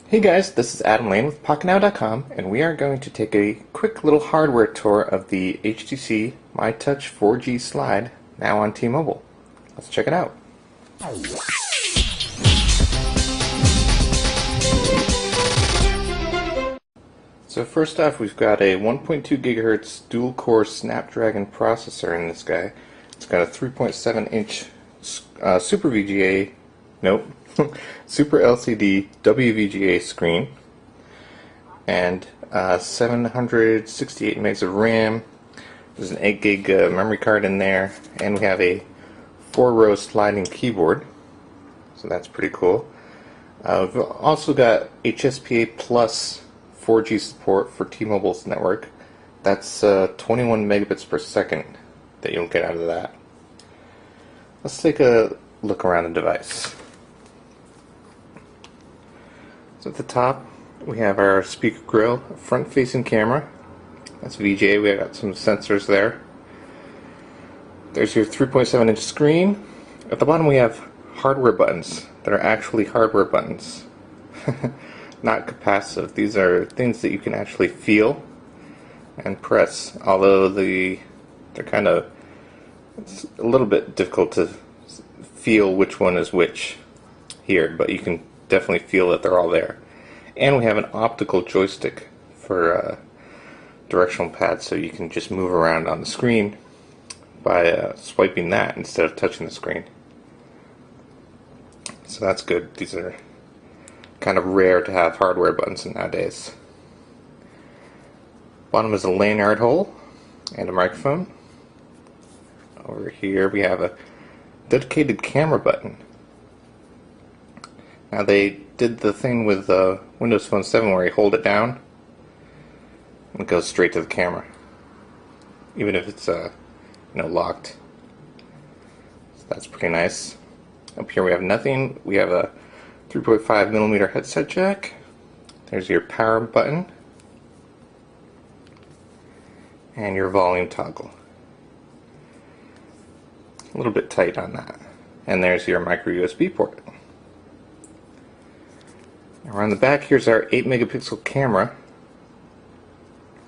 Hey guys, this is Adam Lane with PocketNow.com, and we are going to take a quick little hardware tour of the HTC MyTouch 4G Slide, now on T-Mobile. Let's check it out. So first off, we've got a 1.2 gigahertz dual-core Snapdragon processor in this guy. It's got a 3.7-inch Super VGA, Super LCD WVGA screen, and 768 megs of RAM. There's an 8 gig memory card in there, and we have a 4-row sliding keyboard, so that's pretty cool. We've also got HSPA Plus 4G support for T-Mobile's network. That's 21 megabits per second that you'll get out of that. Let's take a look around the device. So at the top, we have our speaker grill, front-facing camera. That's VGA. We got some sensors there. There's your 3.7-inch screen. At the bottom, we have hardware buttons that are actually hardware buttons. Not capacitive. These are things that you can actually feel and press, although they're kind of, it's a little bit difficult to feel which one is which here, but you can definitely feel that they're all there. And we have an optical joystick for directional pad, so you can just move around on the screen by swiping that instead of touching the screen. So that's good. These are kind of rare to have hardware buttons nowadays. Bottom is a lanyard hole and a microphone. Over here we have a dedicated camera button. Now they did the thing with Windows Phone 7 where you hold it down and it goes straight to the camera, even if it's locked. So that's pretty nice. Up here we have nothing. We have a 3.5mm headset jack. There's your power button and your volume toggle. A little bit tight on that. And there's your micro USB port. Around the back, here's our 8 megapixel camera.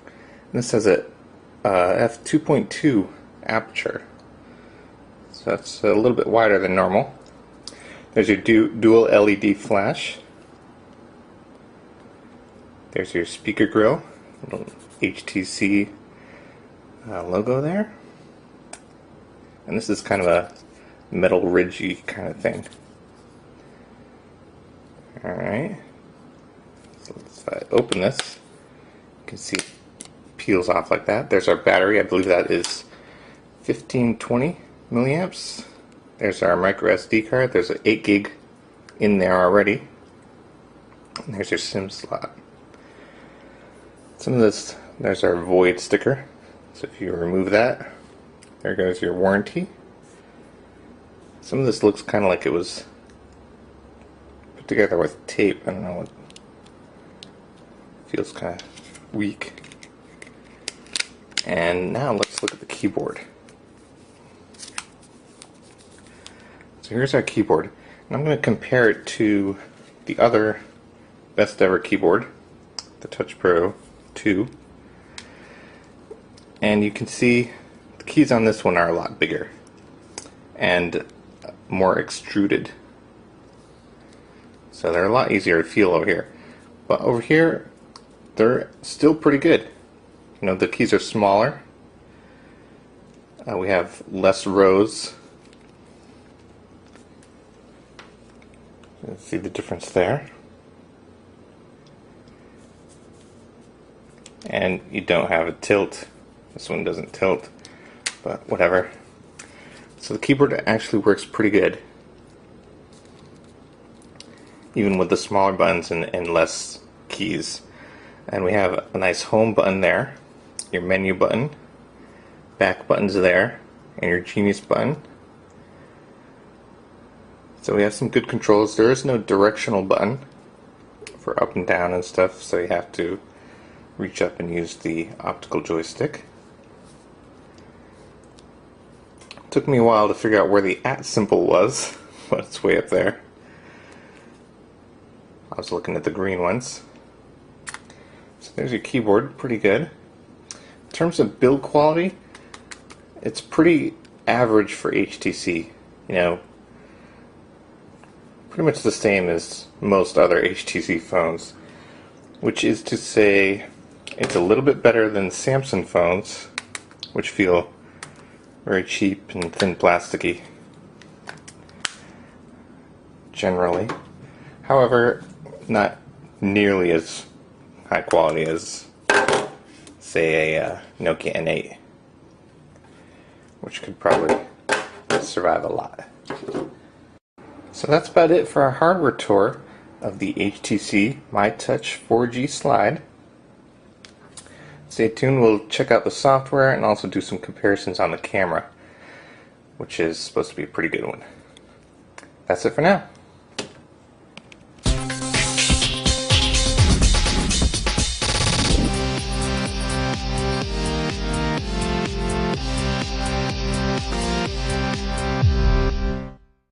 And this has a f2.2 aperture, so that's a little bit wider than normal. There's your dual LED flash. There's your speaker grill, little HTC logo there. And this is kind of a metal ridgy kind of thing. Alright, so if I open this, you can see it peels off like that. There's our battery. I believe that is 1520 milliamps. There's our micro SD card. There's an 8 gig in there already. And there's your SIM slot. Some of this, there's our void sticker. So if you remove that, there goes your warranty. Some of this looks kind of like it was put together with tape. I don't know, what feels kind of weak. And now let's look at the keyboard. So here's our keyboard, and I'm going to compare it to the other best ever keyboard, the Touch Pro 2. And you can see the keys on this one are a lot bigger and more extruded. So they're a lot easier to feel over here. But over here, they're still pretty good. You know, the keys are smaller. We have less rows. See the difference there. And you don't have a tilt. This one doesn't tilt, but whatever. So the keyboard actually works pretty good, even with the smaller buttons and less keys. And we have a nice home button there, your menu button, back buttons there, and your Genius button. So we have some good controls. There is no directional button for up and down and stuff, so you have to reach up and use the optical joystick. Took me a while to figure out where the @ symbol was, but it's way up there. I was looking at the green ones. So there's your keyboard, pretty good. In terms of build quality, it's pretty average for HTC. You know, pretty much the same as most other HTC phones, which is to say it's a little bit better than Samsung phones, which feel very cheap and thin plasticky generally. However, not nearly as high quality as, say, a Nokia N8, which could probably survive a lot. So that's about it for our hardware tour of the HTC MyTouch 4G Slide. Stay tuned, we'll check out the software and also do some comparisons on the camera, which is supposed to be a pretty good one. That's it for now.